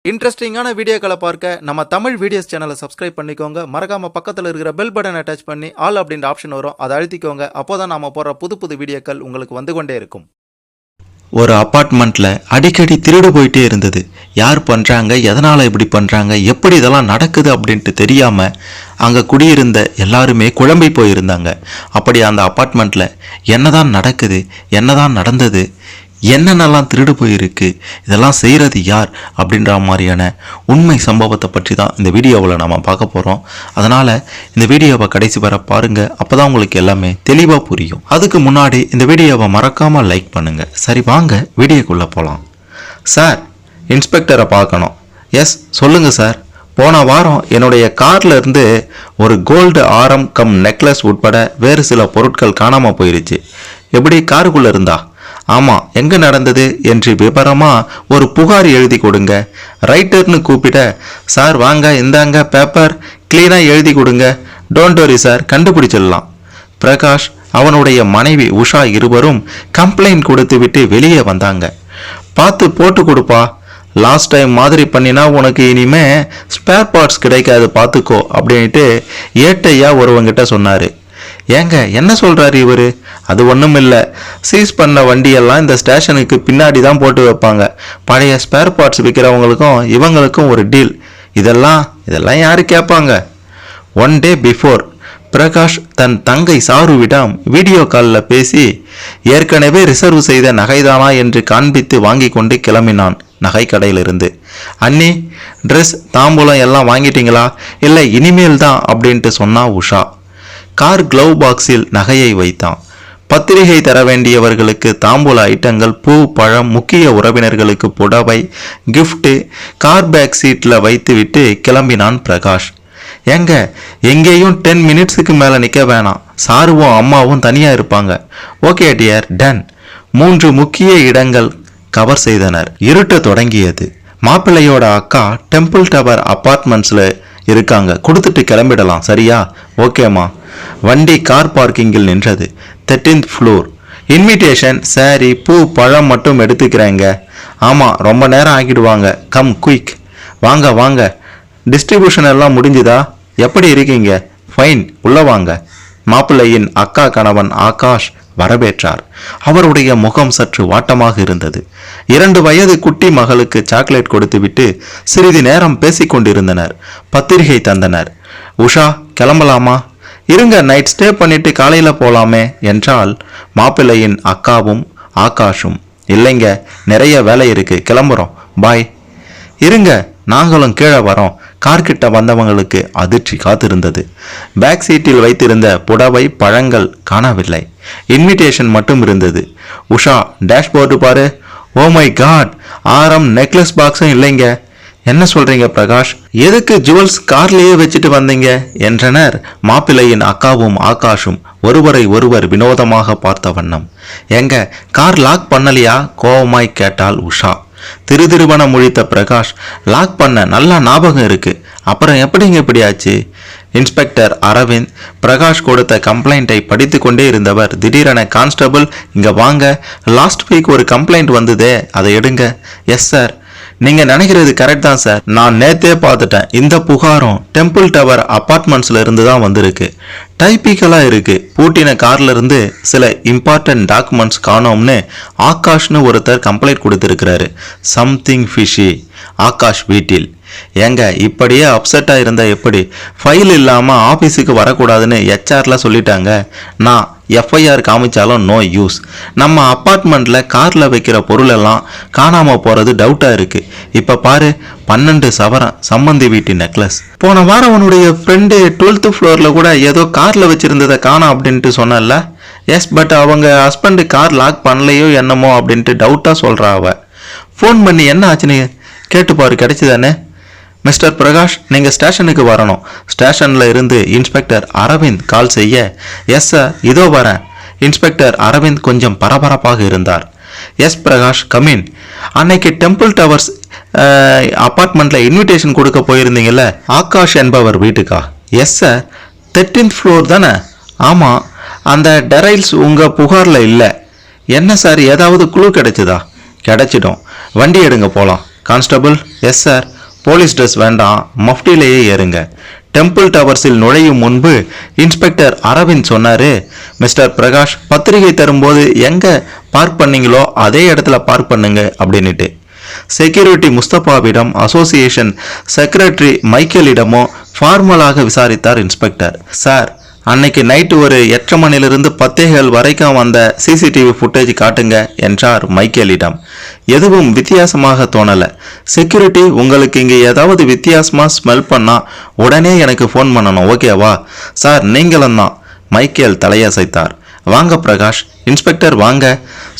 இன்ட்ரெஸ்டிங்கான வீடியோக்களை பார்க்க நம்ம தமிழ் வீடியோஸ் சேனலை சப்ஸ்கிரைப் பண்ணிக்கோங்க. மறக்காம பக்கத்தில் இருக்கிற பெல் பட்டனை டச் பண்ணி ஆல் அப்படின்ற ஆப்ஷன் வரும், அதை அழுத்திக்கோங்க. அப்போதான் நாம போற புது புது வீடியோக்கள் உங்களுக்கு வந்து கொண்டே இருக்கும். ஒரு அப்பார்ட்மெண்ட்ல அடிக்கடி திருடு போயிட்டே இருந்தது. யார் பண்றாங்க, எதனால இப்படி பண்றாங்க, எப்படி இதெல்லாம் நடக்குது அப்படின்ட்டு தெரியாம அங்க குடியிருந்த எல்லாருமே குழம்பி போயிருந்தாங்க. அப்படி அந்த அப்பார்ட்மெண்ட்ல என்னதான் நடக்குது, என்னதான் நடந்தது, என்னென்னலாம் திருடு போயிருக்கு, இதெல்லாம் செய்கிறது யார் அப்படின்ற மாதிரியான உண்மை சம்பவத்தை பற்றி தான் இந்த வீடியோவில் நம்ம பார்க்க போகிறோம். அதனால் இந்த வீடியோவை கடைசி வர பாருங்கள், அப்போ தான் உங்களுக்கு எல்லாமே தெளிவாக புரியும். அதுக்கு முன்னாடி இந்த வீடியோவை மறக்காமல் லைக் பண்ணுங்கள். சரி, வாங்க வீடியோக்குள்ளே போகலாம். சார், இன்ஸ்பெக்டரை பார்க்கணும். எஸ், சொல்லுங்கள் சார். போன வாரம் என்னுடைய கார்ல இருந்து ஒரு கோல்டு ஆரம் கம் நெக்லஸ் உட்பட வேறு சில பொருட்கள் காணாமல் போயிருச்சு. எப்படி, காருக்குள்ளே இருந்தா? ஆமாம், எங்கே நடந்தது என்று விவரமாக ஒரு புகார் எழுதி கொடுங்க. ரைட்டர்னு கூப்பிட்ட, சார் வாங்க இந்தாங்க பேப்பர், க்ளீனாக எழுதி கொடுங்க. டோன்ட் வரி சார், கண்டுபிடிச்சிடலாம். பிரகாஷ், அவனுடைய மனைவி உஷா இருவரும் கம்ப்ளைண்ட் கொடுத்து விட்டு வெளியே வந்தாங்க. பார்த்து போட்டு கொடுப்பா, லாஸ்ட் டைம் மாதிரி பண்ணினா உனக்கு இனிமே ஸ்பேர் பார்ட்ஸ் கிடைக்காது பார்த்துக்கோ அப்படின்ட்டு ஏட்டையா ஒருவங்கிட்ட சொன்னார். ஏங்க, என்ன சொல்கிறாரு இவர்? அது ஒன்றும் இல்லை, சீஸ் பண்ண வண்டியெல்லாம் இந்த ஸ்டேஷனுக்கு பின்னாடி தான் போட்டு வைப்பாங்க. பழைய ஸ்பேர் பார்ட்ஸ் விற்கிறவங்களுக்கும் இவங்களுக்கும் ஒரு டீல். இதெல்லாம் யாரு கேட்பாங்க? ஒன் டே பிஃபோர் பிரகாஷ் தன் தங்கை சாருவிடம் வீடியோ காலில் பேசி ஏற்கனவே ரிசர்வ் செய்த நகைதானா என்று காண்பித்து வாங்கி கொண்டு கிளம்பினான் நகை கடையிலிருந்து. அண்ணி, ட்ரெஸ் தாம்பூலம் எல்லாம் வாங்கிட்டீங்களா? இல்லை, இனிமேல் தான் அப்படின்ட்டு சொன்னா உஷா. கார் க்ளவ் பாக்ஸில் நகையை வைத்தான். பத்திரிகை தர வேண்டியவர்களுக்கு தாம்பூல ஐட்டங்கள், பூ, பழம், முக்கிய உறவினர்களுக்கு புடவை, கிஃப்ட்டு கார் பேக் சீட்டில் வைத்து விட்டு கிளம்பினான் பிரகாஷ். எங்க எங்கேயும் 10 மினிட்ஸுக்கு மேலே நிற்க வேணாம், சாருவும் அம்மாவும் தனியாக இருப்பாங்க. Okay dear, ton. 3 முக்கிய இடங்கள் கவர் செய்தனர். இருட்ட தொடங்கியது. மாப்பிள்ளையோட அக்கா டெம்பிள் டவர் அப்பார்ட்மெண்ட்ஸில் இருக்காங்க, கொடுத்துட்டு கிளம்பிடலாம், சரியா? ஓகேம்மா. வண்டி கார் பார்க்கிங்கில் நின்றது. 13th floor. இன்விடேஷன், சாரி, பூ, பழம் மட்டும் எடுத்துக்கிறேங்க. ஆமாம், ரொம்ப நேரம் ஆகிடுவாங்க. Come quick. வாங்க வாங்க. டிஸ்ட்ரிபியூஷன் எல்லாம் முடிஞ்சுதா? எப்படி இருக்கீங்க? ஃபைன், உள்ள வாங்க. மாப்பிள்ளையின் அக்கா கணவன் ஆகாஷ் வரவேற்றார். அவருடைய முகம் சற்று வாட்டமாக இருந்தது. 2 வயது குட்டி மகளுக்கு சாக்லேட் கொடுத்துவிட்டு சிறிது நேரம் பேசிக்கொண்டிருந்தனர். பத்திரிகை தந்தனர். உஷா, கிளம்பலாமா? இருங்க, நைட் ஸ்டே பண்ணிட்டு காலையில் போலாமே என்றால் மாப்பிள்ளையின் அக்காவும் ஆகாஷும். இல்லைங்க, நிறைய வேலை இருக்கு, கிளம்புறோம், பாய். இருங்க, நாங்களும் கீழே வரோம். கார்கிட்ட வந்தவங்களுக்கு அதிர்ச்சி காத்திருந்தது. பேக் சீட்டில் வைத்திருந்த புடவை, பழங்கள் காணவில்லை. இன்விடேஷன் மட்டும் இருந்தது. உஷா, டேஷ்போர்டு பாரு. ஓ மை காட், ஆரம் நெக்லஸ் பாக்ஸும் இல்லைங்க. என்ன சொல்றீங்க பிரகாஷ்? எதுக்கு ஜுவல்ஸ் கார்லேயே வச்சுட்டு வந்தீங்க என்றனர் மாப்பிள்ளையின் அக்காவும் ஆகாஷும் ஒருவரை ஒருவர் வினோதமாக பார்த்த வண்ணம். எங்க கார் லாக் பண்ணலையா? கோபமாய் கேட்டாள் உஷா. திருதிருவன முழித்த பிரகாஷ், லாக் பண்ண நல்லா ஞாபகம் இருக்கு, அப்புறம் எப்படிங்க இப்படி ஆச்சு? இன்ஸ்பெக்டர் அரவிந்த் பிரகாஷ் கொடுத்த கம்ப்ளைண்ட்டை படித்து கொண்டே இருந்தவர் திடீரென, கான்ஸ்டபிள் இங்க வாங்க, லாஸ்ட் வீக் ஒரு கம்ப்ளைண்ட் வந்ததே, அதை எடுங்க. Yes sir. நீங்க நினைக்கிறது கரெக்ட் தான் சார், நான் நேத்தே பார்த்துட்டேன். இந்த புகாரும் டெம்பிள் டவர் அப்பார்ட்மெண்ட்ஸ்ல இருந்து தான் வந்திருக்கு. டைப்பிக்கலா இருக்கு. பூட்டின கார்ல இருந்து சில இம்பார்ட்டன்ட் டாக்குமெண்ட்ஸ் காணோம்னு ஆகாஷ்னு ஒருத்தர் கம்ப்ளைண்ட் கொடுத்திருக்கிறாரு. சம்திங் ஃபிஷி ஆகாஷ் வீட்டில். ஏங்க, இப்படியே அப்செட்டாக இருந்தால் எப்படி? ஃபைல் இல்லாமல் ஆஃபீஸுக்கு வரக்கூடாதுன்னு ஹெச்ஆர்ல சொல்லிட்டாங்க. நான் எஃப்ஐஆர் காமிச்சாலும் நோ யூஸ். நம்ம அப்பார்ட்மெண்ட்டில் காரில் வைக்கிற பொருள் எல்லாம் காணாமல் போகிறது டவுட்டாக இருக்குது. இப்போ பாரு, 12 சவரன் சம்மந்தி வீட்டு நெக்லஸ். போன வாரம் அவனுடைய ஃப்ரெண்டு 12th floorல கூட ஏதோ காரில் வச்சுருந்ததை காணோம் அப்படின்ட்டு சொன்னல. எஸ், பட் அவங்க ஹஸ்பண்டு கார் லாக் பண்ணலையோ என்னமோ அப்படின்ட்டு டவுட்டாக சொல்கிறா அவ. ஃபோன் பண்ணி என்ன ஆச்சுன்னு கேட்டுப்பாரு, கிடைச்சிதானே? மிஸ்டர் பிரகாஷ், நீங்கள் ஸ்டேஷனுக்கு வரணும். ஸ்டேஷனில் இருந்து இன்ஸ்பெக்டர் அரவிந்த் கால் செய்ய, எஸ் சார், இதோ வரேன். இன்ஸ்பெக்டர் அரவிந்த் கொஞ்சம் பரபரப்பாக இருந்தார். Yes Prakash, come in. அன்னைக்கு டெம்பிள் டவர்ஸ் அப்பார்ட்மெண்ட்டில் இன்விடேஷன் கொடுக்க போயிருந்தீங்கல்ல, ஆகாஷ் என்பவர் வீட்டுக்கா? Yes sir. 13th floor தானே? ஆமாம். அந்த டெரைல்ஸ் உங்கள் புகாரில் இல்லை. என்ன சார், ஏதாவது குழு கிடைச்சதா? கிடைச்சிடும். வண்டி எடுங்க போகலாம். Constable, yes sir. Police dress வேண்டாம், மஃப்டிலேயே ஏறுங்க. டெம்பிள் டவர்ஸில் நுழையும் முன்பு இன்ஸ்பெக்டர் அரவிந்த் சொன்னாரு, மிஸ்டர் பிரகாஷ், பத்திரிகை தரும்போது எங்க பார்க் பண்ணீங்களோ அதே இடத்துல பார்க் பண்ணுங்க அப்படின்னுட்டு. செக்யூரிட்டி முஸ்தபாவிடம், அசோசியேஷன் செக்ரட்டரி மைக்கேலிடமோ ஃபார்மலாக விசாரித்தார் இன்ஸ்பெக்டர். சார், அன்னைக்கு நைட்டு ஒரு 8:30 மணிலிருந்து 10 வரைக்கும் வந்த சிசிடிவி ஃபுட்டேஜ் காட்டுங்க என்றார் மைக்கேலிடம். எதுவும் வித்தியாசமாக தோணல. செக்யூரிட்டி, உங்களுக்கு இங்கே ஏதாவது வித்தியாசமாக ஸ்மெல் பண்ணா உடனே எனக்கு ஃபோன் பண்ணணும், ஓகேவா? சார், நீங்களும் தான். மைக்கேல் தலையசைத்தார். வாங்க பிரகாஷ். இன்ஸ்பெக்டர் வாங்க.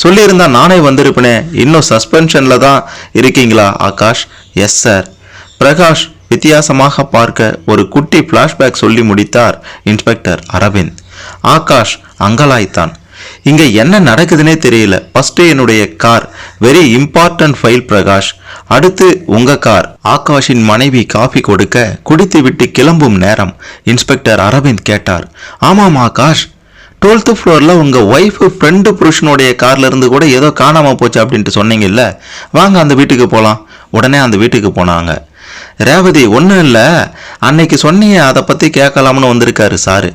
சொல்லியிருந்தா நானே வந்திருப்பேனே. இன்னும் சஸ்பென்ஷனில் தான் இருக்கீங்களா ஆகாஷ்? Yes sir. பிரகாஷ் வித்தியாசமாக பார்க்க ஒரு குட்டி பிளாஷ்பேக் சொல்லி முடித்தார் இன்ஸ்பெக்டர் அரவிந்த். ஆகாஷ் அங்கலாய்த்தான். இங்க என்ன நடக்குதுன்னே தெரியல. ஃபர்ஸ்ட் என்னுடைய car, very important file Prakash. அடுத்து உங்க கார். ஆகாஷின் மனைவி காஃபி கொடுக்க குடித்து விட்டு கிளம்பும் நேரம் இன்ஸ்பெக்டர் அரவிந்த் கேட்டார். ஆமாம் ஆகாஷ், 12th ஃப்ளோர்ல உங்க ஒய்ஃப் ஃப்ரெண்டு புருஷனுடைய கார்ல இருந்து கூட ஏதோ காணாம போச்சு அப்படின்ட்டு சொன்னீங்கல்ல, வாங்க அந்த வீட்டுக்கு போலாம். உடனே அந்த வீட்டுக்கு போனாங்க. ரேவதி, ஒன்றும் இல்லை, அன்னைக்கு சொன்னீங்க அதை பற்றி கேட்கலாம்னு வந்திருக்காரு சாரு.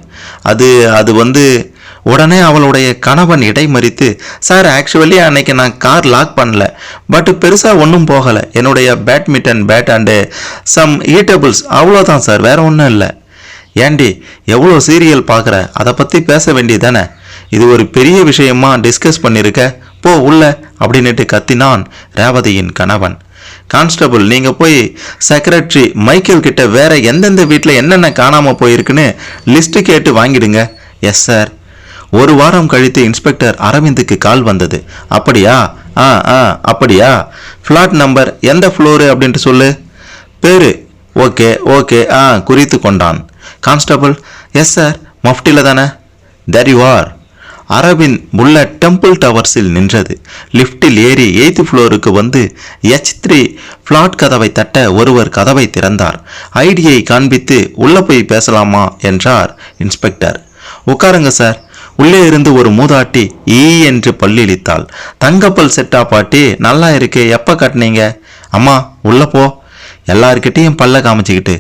அது வந்து உடனே அவளுடைய கணவன் இடைமறித்து, சார் ஆக்சுவலி அன்னைக்கு நான் கார் லாக் பண்ணல, பட் பெருசாக ஒன்றும் போகலை. என்னுடைய badminton bat and some eatables, அவ்வளோதான் சார், வேற ஒன்றும் இல்லை. ஏண்டி, எவ்வளோ சீரியல் பார்க்குற, அதை பற்றி பேச வேண்டியதானே? இது ஒரு பெரிய விஷயமா டிஸ்கஸ் பண்ணியிருக்க, போ உள்ள அப்படின்னுட்டு கத்தினான் ரேவதியின் கணவன். கான்ஸ்டபிள், நீங்க போய் செக்ரட்டரி மைக்கேல் கிட்ட வேற எந்தெந்த வீட்டில் என்னென்ன காணாம போயிருக்குன்னு லிஸ்ட் கேட்டு வாங்கிடுங்க. Yes sir. ஒரு வாரம் கழித்து இன்ஸ்பெக்டர் அரவிந்துக்கு கால் வந்தது. அப்படியா? அப்படியா. ஃப்ளாட் நம்பர், எந்த ஃப்ளோரு அப்படின்ட்டு சொல்லு. பேரு. ஓகே ஓகே, குறித்து கொண்டான். கான்ஸ்டபிள், எஸ் சார், மஃப்டியில் தானே? There you are. Aravind bullet temple டவர்ஸில் நின்றது. லிஃப்டில் ஏறி 8th ஃப்ளோருக்கு வந்து H3 ஃப்ளாட் கதவை தட்ட ஒருவர் கதவை திறந்தார். ஐடியை காண்பித்து உள்ள போய் பேசலாமா என்றார் இன்ஸ்பெக்டர். உட்காருங்க சார். உள்ளே இருந்து ஒரு மூதாட்டி ஈ என்று பல்லிழித்தாள். தங்கப்பல் செட்டா பாட்டி, நல்லா இருக்கு, எப்போ கட்டினீங்க? அம்மா உள்ள போ. எல்லார்கிட்டையும் பல்ல காமிச்சிக்கிட்டு.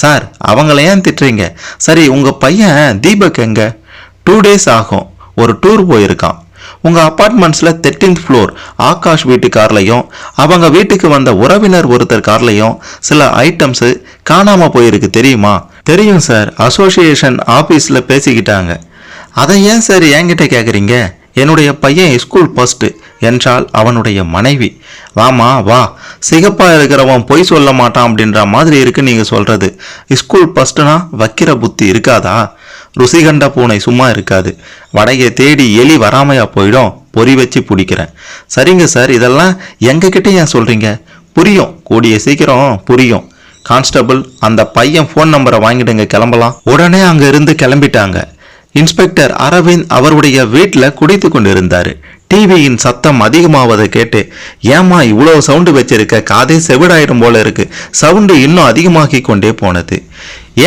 சார், அவங்கள ஏன் திட்டுறீங்க? சரி, உங்க பையன் தீபக் எங்க? 2 days ஆகும், ஒரு டூர் போயிருக்கான். உங்க அப்பார்ட்மெண்ட்ஸ்ல 13th ஃப்ளோர் ஆகாஷ் வீட்டு கார்லையும் அவங்க வீட்டுக்கு வந்த உறவினர் ஒருத்தர் கார்லையும் சில ஐட்டம்ஸ் காணாம போயிருக்கு, தெரியுமா? தெரியும் சார், அசோசியேஷன் ஆபீஸ்ல பேசிக்கிட்டாங்க. அதை ஏன் சார் என்கிட்ட கேட்குறீங்க? என்னுடைய பையன் ஸ்கூல் ஃபர்ஸ்ட் என்றால் அவனுடைய மனைவி. வாமா வா, சிகப்பா இருக்கிறவன் பொய் சொல்ல மாட்டான் அப்படின்ற மாதிரி இருக்கு நீங்க சொல்றது. ஸ்கூல் ஃபர்ஸ்ட்னா வைக்கிற புத்தி இருக்காதா? ருசிகண்ட பூனை சும்மா இருக்காது. வடையை தேடி எலி வராமையா போயிடும், பொறி வச்சு பிடிக்கிறேன். சரிங்க சார், இதெல்லாம் எங்ககிட்ட ஏன் சொல்றீங்க? புரியும், கூடிய சீக்கிரம் புரியும். கான்ஸ்டபிள், அந்த பையன் ஃபோன் நம்பரை வாங்கிடுங்க, கிளம்பலாம். உடனே அங்க இருந்து கிளம்பிட்டாங்க. இன்ஸ்பெக்டர் அரவிந்த் அவருடைய வீட்டில் குடித்து கொண்டிருந்தாரு. டிவியின் சத்தம் அதிகமாவதை கேட்டு, ஏமா இவ்வளவு சவுண்டு வச்சிருக்க, காதே செவிடாயிடும் போல இருக்கு. சவுண்டு இன்னும் அதிகமாகி கொண்டே போனது.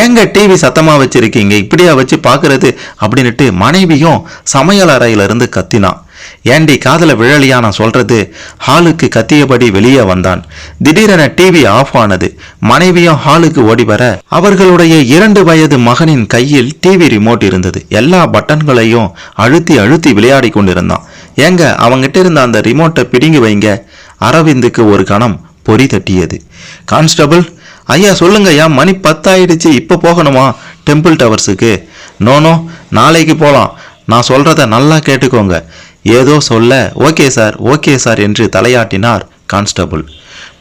ஏங்க டிவி சத்தமா வச்சிருக்கீங்க, இப்படியா வச்சு பாக்குறது அப்படின்னுட்டு மனைவியும் சமையல் அறையில இருந்து கத்தினான். ஏண்டி காதல விழலியா நான் சொல்றது? ஹாலுக்கு கத்தியபடி வெளியே வந்தான். திடீரென டிவி ஆஃப் ஆனது. மனைவியும் ஹாலுக்கு ஓடி வர அவர்களுடைய 2 வயது மகனின் கையில் டிவி ரிமோட் இருந்தது. எல்லா பட்டன்களையும் அழுத்தி அழுத்தி விளையாடி கொண்டிருந்தான். ஏங்க, அவங்கிட்ட இருந்த அந்த ரிமோட்டை பிடிங்கி வைங்க. அரவிந்துக்கு ஒரு கணம் பொறி தட்டியது. கான்ஸ்டபிள், ஐயா சொல்லுங்கய்யா, மணி 10 ஆயிடுச்சு, இப்போ போகணுமா டெம்பிள் டவர்ஸுக்கு? நோனோ, நாளைக்கு போகலாம். நான் சொல்றத நல்லா கேட்டுக்கோங்க. ஏதோ சொல்ல ஓகே சார் என்று தலையாட்டினார் கான்ஸ்டபிள்.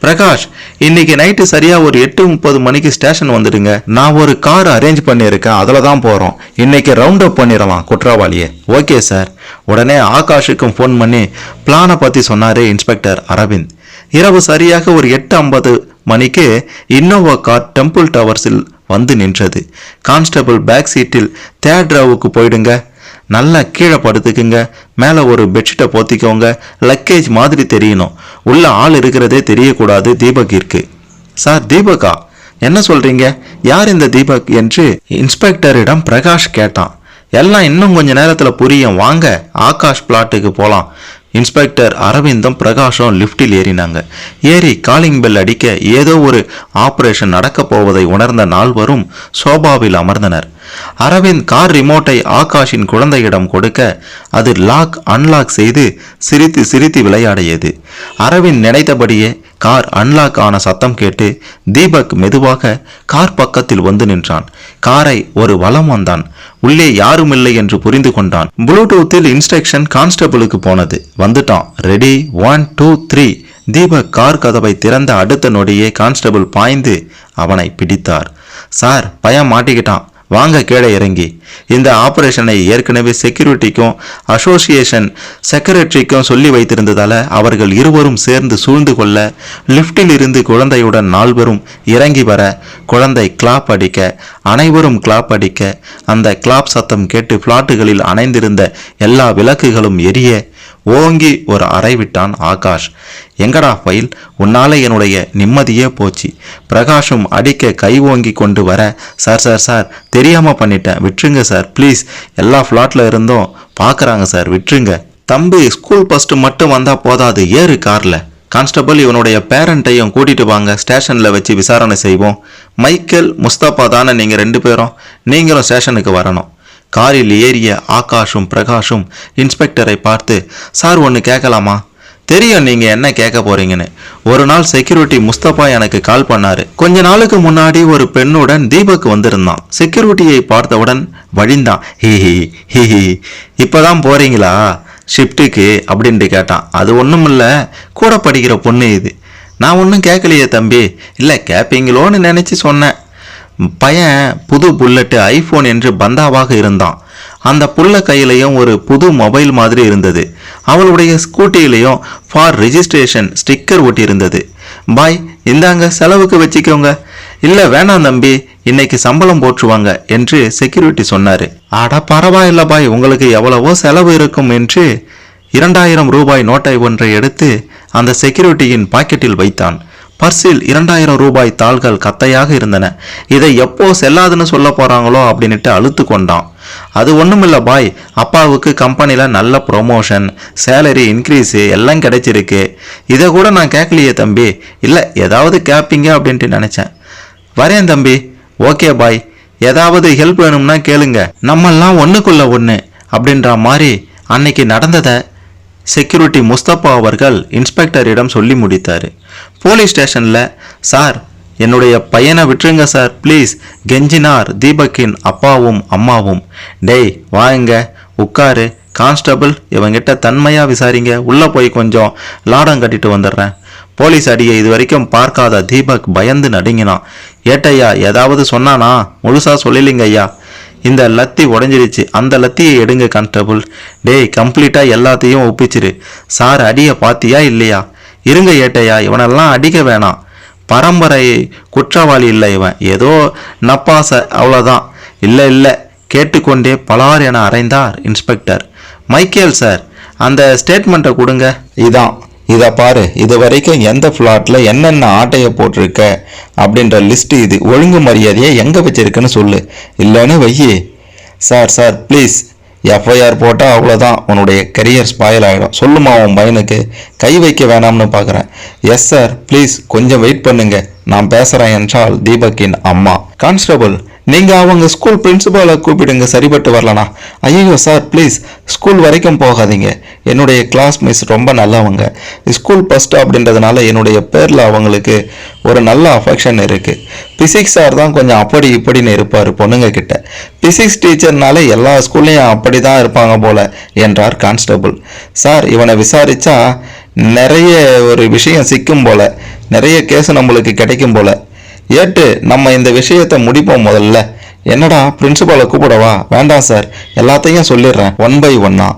பிரகாஷ், இன்னைக்கு நைட்டு சரியா ஒரு 8:30 மணிக்கு ஸ்டேஷன் வந்துடுங்க. நான் ஒரு கார் அரேஞ்ச் பண்ணியிருக்கேன், அதில் தான் போகிறோம். இன்னைக்கு ரவுண்ட் அப் பண்ணிடலாம் குற்றவாளியே. Okay sir. உடனே ஆகாஷுக்கும் ஃபோன் பண்ணி பிளானை பற்றி சொன்னார் இன்ஸ்பெக்டர் அரவிந்த். இரவு சரியாக ஒரு 8:50 மணிக்கு இன்னோவா கார் டெம்பிள் டவர்ஸில் வந்து நின்றது. கான்ஸ்டபிள் பேக் சீட்டில் 3rd ரோவுக்கு போயிடுங்க, நல்லா கீழே படுத்துக்குங்க, மேலே ஒரு பெட்ஷீட்டை போத்திக்கோங்க, லக்கேஜ் மாதிரி தெரியணும், உள்ள ஆள் இருக்கிறதே தெரியக்கூடாது தீபக்கிற்கு. சார், தீபக்கா? என்ன சொல்றீங்க? யார் இந்த தீபக் என்று இன்ஸ்பெக்டரிடம் பிரகாஷ் கேட்டான். எல்லாம் இன்னும் கொஞ்ச நேரத்தில் புரியும், வாங்க ஆகாஷ் பிளாட்டுக்கு போகலாம். இன்ஸ்பெக்டர் அரவிந்தும் பிரகாஷும் லிஃப்டில் ஏறினாங்க. ஏறி காலிங் பெல் அடிக்க ஏதோ ஒரு ஆபரேஷன் நடக்கப் போவதை உணர்ந்த நால்வரும் சோபாவில் அமர்ந்தனர். அரவிந்த் கார் ரிமோட்டை ஆகாஷின் குழந்தையிடம் கொடுக்க அது லாக் அன்லாக் செய்து சிரித்து சிரித்து விளையாடியது. அரவிந்த் நினைத்தபடியே கார் அன்லாக் ஆன சத்தம் கேட்டு தீபக் மெதுவாக கார் பக்கத்தில் வந்து நின்றான். காரை ஒரு வலம் வந்தான். உள்ளே யாரும் இல்லை என்று புரிந்து கொண்டான். ப்ளூடூத்தில் இன்ஸ்ட்ரக்ஷன் கான்ஸ்டபிளுக்கு போனது. வந்துட்டான். ரெடி 1 2 3. தீபக் கார் கதவை திறந்த அடுத்த நொடியே கான்ஸ்டபிள் பாய்ந்து அவனை பிடித்தார். சார், பையன் மாட்டிக்கிட்டான், வாங்க கீழே இறங்கி. இந்த ஆபரேஷனை ஏற்கனவே செக்யூரிட்டிக்கும் அசோசியேஷன் செக்ரட்டரிக்கும் சொல்லி வைத்திருந்ததால அவர்கள் இருவரும் சேர்ந்து சூழ்ந்து கொள்ள லிப்டில் இருந்து குழந்தையுடன் நால்வரும் இறங்கி வர குழந்தை கிளாப் அடிக்க அனைவரும் கிளாப் அடிக்க அந்த கிளாப் சத்தம் கேட்டு பிளாட்டுகளில் அணைந்திருந்த எல்லா விளக்குகளும் எரிய ஓங்கி ஒரு அறை விட்டான் ஆகாஷ். எங்கடா ஃபைல், உன்னால என்னுடைய நிம்மதியே போச்சு. பிரகாஷும் அடிக்க கை ஓங்கி கொண்டு வர, சார் சார் சார் தெரியாம பண்ணிட்டேன், விட்டுருங்க சார் ப்ளீஸ், எல்லா ஃப்ளாட்ல இருந்தும் பார்க்குறாங்க சார், விட்டுருங்க. தம்பி, ஸ்கூல் பஸ்ட் மட்டும் வந்தா போதாது, ஏறு கார்ல. கான்ஸ்டபிள், இவனுடைய பேரண்ட்டையும் கூட்டிட்டு வாங்க, ஸ்டேஷன்ல வச்சு விசாரணை செய்வோம். மைக்கேல், முஸ்தபா தானே நீங்க 2 பேரும், நீங்களும் ஸ்டேஷனுக்கு வரணும். காரில் ஏறிய ஆகாஷும் பிரகாஷும் இன்ஸ்பெக்டரை பார்த்து, சார் ஒன்று கேட்கலாமா? தெரியும் நீங்க என்ன கேட்க போறீங்கன்னு. ஒரு நாள் செக்யூரிட்டி முஸ்தபா எனக்கு கால் பண்ணாரு. கொஞ்ச நாளுக்கு முன்னாடி ஒரு பெண்ணுடன் தீபக் வந்திருந்தான். செக்யூரிட்டியை பார்த்தவுடன் வழிந்தான். ஹி ஹி ஹி ஹி, இப்பதான் போறீங்களா ஷிஃப்ட்டுக்கு அப்படின்ட்டு கேட்டான். அது ஒன்றும் இல்லை, கூட படிக்கிற பொண்ணு இது. நான் ஒன்றும் கேட்கலையே தம்பி. இல்லை கேட்பீங்களோன்னு நினச்சி சொன்னேன். பையன் புது புல்லட்டு ஐஃபோன் என்று பந்தாவாக இருந்தான். அந்த புள்ள கையிலையும் ஒரு புது மொபைல் மாதிரி இருந்தது. அவளுடைய ஸ்கூட்டியிலையும் ஃபார் ரெஜிஸ்ட்ரேஷன் ஸ்டிக்கர் ஒட்டி இருந்தது. பாய், இந்தாங்க செலவுக்கு வச்சுக்கோங்க. இல்லை வேணாம் தம்பி, இன்னைக்கு சம்பளம் போட்டுருவாங்க என்று செக்யூரிட்டி சொன்னார். அட பரவாயில்ல பாய், உங்களுக்கு எவ்வளவோ செலவு இருக்கும் என்று 2000 ரூபாய் நோட்டை ஒன்றை எடுத்து அந்த செக்யூரிட்டியின் பாக்கெட்டில் வைத்தான். பர்சில் 2000 ரூபாய் தாள்கள் கத்தையாக இருந்தன. இதை எப்போ செல்லாதுன்னு சொல்ல போறாங்களோ அப்படின்ட்டு அழுத்து கொண்டான். அது ஒன்றுமில்ல பாய், அப்பாவுக்கு கம்பெனியில் நல்ல ப்ரொமோஷன், சேலரி இன்க்ரீஸு எல்லாம் கிடைச்சிருக்கு. இதை கூட நான் கேட்கலையே தம்பி. இல்லை ஏதாவது கேட்பீங்க அப்படின்ட்டு நினச்சேன். வரேன் தம்பி. ஓகே பாய், ஏதாவது ஹெல்ப் வேணும்னா கேளுங்க, நம்மெல்லாம் ஒன்றுக்குள்ள ஒன்று அப்படின்ற மாதிரி அன்னைக்கு நடந்ததை செக்யூரிட்டி முஸ்தபா அவர்கள் இன்ஸ்பெக்டரிடம் சொல்லி முடித்தார். போலீஸ் ஸ்டேஷனில், சார் என்னுடைய பையனை விட்டுருங்க சார் ப்ளீஸ், கெஞ்சினார் தீபக்கின் அப்பாவும் அம்மாவும். டேய் வாங்க உட்காரு, கான்ஸ்டபிள் இவங்கிட்ட தன்மையாக விசாரிங்க, உள்ளே போய் கொஞ்சம் லாடம் கட்டிட்டு வந்துடுறேன். போலீஸ் அடியை இது வரைக்கும் பார்க்காத தீபக் பயந்து நடுங்கினான். ஏட்டையா ஏதாவது சொன்னானா? முழுசா சொல்லலைங்க ஐயா, இந்த லத்தி உடஞ்சிருச்சு, அந்த லத்தியை எடுங்க கான்ஸ்டபிள். டேய் கம்ப்ளீட்டாக எல்லாத்தையும் ஒப்பிச்சிரு. சார் அடியை பாத்தியா இல்லையா? இருங்க ஏட்டையா, இவனெல்லாம் அடிக்க வேணாம், பரம்பரை குற்றவாளி இல்லை இவன், ஏதோ நப்பாச அவ்வளோதான். இல்லை இல்லை, கேட்டுக்கொண்டே பலார் என அறைந்தார் இன்ஸ்பெக்டர். மைக்கேல் சார், அந்த ஸ்டேட்மெண்ட்டை கொடுங்க. இதை பாரு, இது வரைக்கும் எந்த ஃப்ளாட்டில் என்னென்ன ஆட்டையை போட்டிருக்க அப்படின்ற லிஸ்ட்டு இது. ஒழுங்கு மரியாதையை எங்கே வச்சிருக்குன்னு சொல்லு, இல்லைன்னு வையி. சார் ப்ளீஸ், எஃப்ஐஆர் போட்டால் அவ்வளோதான், உன்னுடைய கரியர் ஸ்பாயில் ஆகிடும். சொல்லுமா உன் பையனுக்கு கை வைக்க வேணாம்னு பார்க்குறேன். எஸ் சார் ப்ளீஸ், கொஞ்சம் வெயிட் பண்ணுங்க, நான் பேசுகிறேன் என்றால் தீபக்கின் அம்மா. கான்ஸ்டபிள், நீங்கள் அவங்க ஸ்கூல் பிரின்சிபாலை கூப்பிடுங்க, சரிபட்டு வரலனா. ஐயோ சார் ப்ளீஸ், ஸ்கூல் வரைக்கும் போகாதீங்க, என்னுடைய கிளாஸ் மிஸ் ரொம்ப நல்லவங்க, ஸ்கூல் ஃபஸ்ட்டு அப்படின்றதுனால என்னுடைய பேரில் அவங்களுக்கு ஒரு நல்ல அஃபெக்ஷன் இருக்குது. பிசிக்ஸ் சார் தான் கொஞ்சம் அப்படி இப்படின்னு இருப்பார் பொண்ணுங்க கிட்ட. பிசிக்ஸ் டீச்சர்னால எல்லா ஸ்கூல்லையும் அப்படி தான் இருப்பாங்க போல என்றார் கான்ஸ்டபிள். சார் இவனை விசாரித்தா நிறைய ஒரு விஷயம் சிக்கும் போல, நிறைய கேஸ் நம்மளுக்கு கிடைக்கும் போல. ஏட்டு நம்ம இந்த விஷயத்தை முடிப்போம் முதல்ல. என்னடா பிரின்சிபாலை கூப்பிடவா? வேண்டாம் சார், எல்லாத்தையும் சொல்லிடுறேன் 1 by 1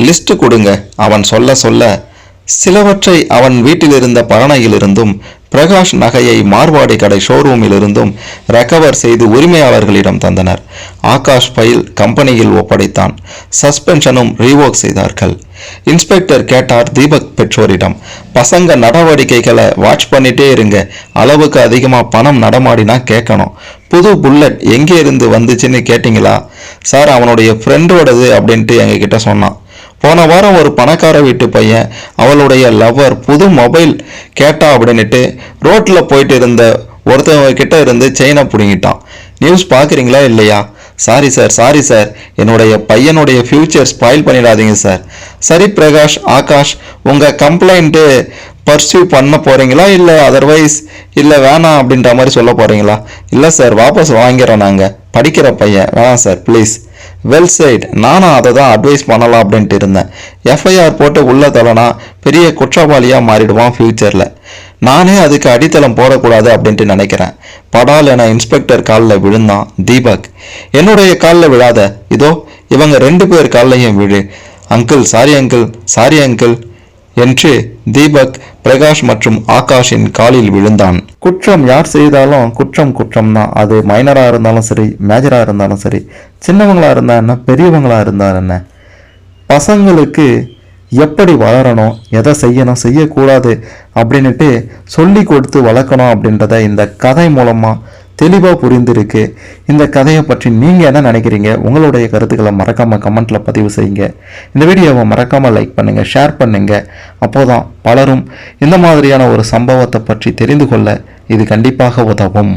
லிஸ்ட் கொடுங்க. அவன் சொல்ல சிலவற்றை அவன் வீட்டில் இருந்த பரணையிலிருந்தும் பிரகாஷ் நகையை மார்வாடி கடை ஷோரூமிலிருந்தும் ரெக்கவர் செய்து உரிமையாளர்களிடம் தந்தனர். ஆகாஷ் ஃபைல் கம்பெனியில் ஒப்படைத்தான். சஸ்பென்ஷனும் ரீவோக் செய்தார்கள். இன்ஸ்பெக்டர் கேட்டார் தீபக் பெற்றோரிடம், பசங்க நடவடிக்கைகளை வாட்ச் பண்ணிட்டே இருங்க, அளவுக்கு அதிகமாக பணம் நடமாடினா கேட்கணும். புது புல்லட் எங்கே இருந்து வந்துச்சுன்னு கேட்டிங்களா? சார் அவனுடைய ஃப்ரெண்டோடது அப்படின்ட்டு எங்ககிட்ட சொன்னான். போன வாரம் ஒரு பணக்கார வீட்டு பையன் அவளுடைய லவ்வர் புது மொபைல் கேட்டா அப்படின்னுட்டு ரோட்டில் போயிட்டு இருந்த ஒருத்தவங்க கிட்ட இருந்து செயினை பிடுங்கிட்டான். நியூஸ் பார்க்குறீங்களா இல்லையா? சாரி சார் என்னுடைய பையனுடைய ஃப்யூச்சர் ஸ்பாயில் பண்ணிடாதீங்க சார். சரி பிரகாஷ், ஆகாஷ், உங்கள் கம்ப்ளைண்ட்டு பர்சியூ பண்ண போகிறீங்களா இல்லை அதர்வைஸ் இல்லை வேணாம் அப்படின்ற மாதிரி சொல்ல போகிறீங்களா? இல்லை சார், வாபஸ் வாங்கிறோம், நாங்கள் படிக்கிற பையன், வேணாம் சார் ப்ளீஸ். வெல் சைட், நானும் அதை தான் அட்வைஸ் பண்ணலாம் அப்படின்ட்டு இருந்தேன். எஃப்ஐஆர் போட்டு உள்ள தலனா பெரிய குற்றவாளியாக மாறிடுவான் ஃப்யூச்சரில். நானே அதுக்கு அடித்தளம் போடக்கூடாது அப்படின்ட்டு நினைக்கிறேன். படால் என இன்ஸ்பெக்டர் காலில் விழுந்தான் தீபக். என்னுடைய காலில் விழாத, இதோ இவங்க 2 பேர் காலிலையும் விழு. அங்கிள் சாரி அங்கிள் என்று தீபக் பிரகாஷ் மற்றும் ஆகாஷின் காலில் விழுந்தான். குற்றம் யார் செய்தாலும் குற்றம் தான். அது மைனராக இருந்தாலும் சரி, மேஜராக இருந்தாலும் சரி, சின்னவங்களா இருந்தா என்ன, பெரியவங்களா இருந்தா என்ன, பசங்களுக்கு எப்படி வளரணும், எதை செய்யணும் செய்யக்கூடாது அப்படின்ட்டு சொல்லி கொடுத்து வளர்க்கணும் அப்படின்றத இந்த கதை மூலமாக தெளிவாக புரிந்திருக்கு. இந்த கதையை பற்றி நீங்கள் என்ன நினைக்கிறீங்க? உங்களுடைய கருத்துக்களை மறக்காமல் கமெண்ட்டில் பதிவு செய்யுங்க. இந்த வீடியோவை மறக்காமல் லைக் பண்ணுங்கள், ஷேர் பண்ணுங்கள். அப்போதான் பலரும் இந்த மாதிரியான ஒரு சம்பவத்தை பற்றி தெரிந்து கொள்ள இது கண்டிப்பாக உதவும்.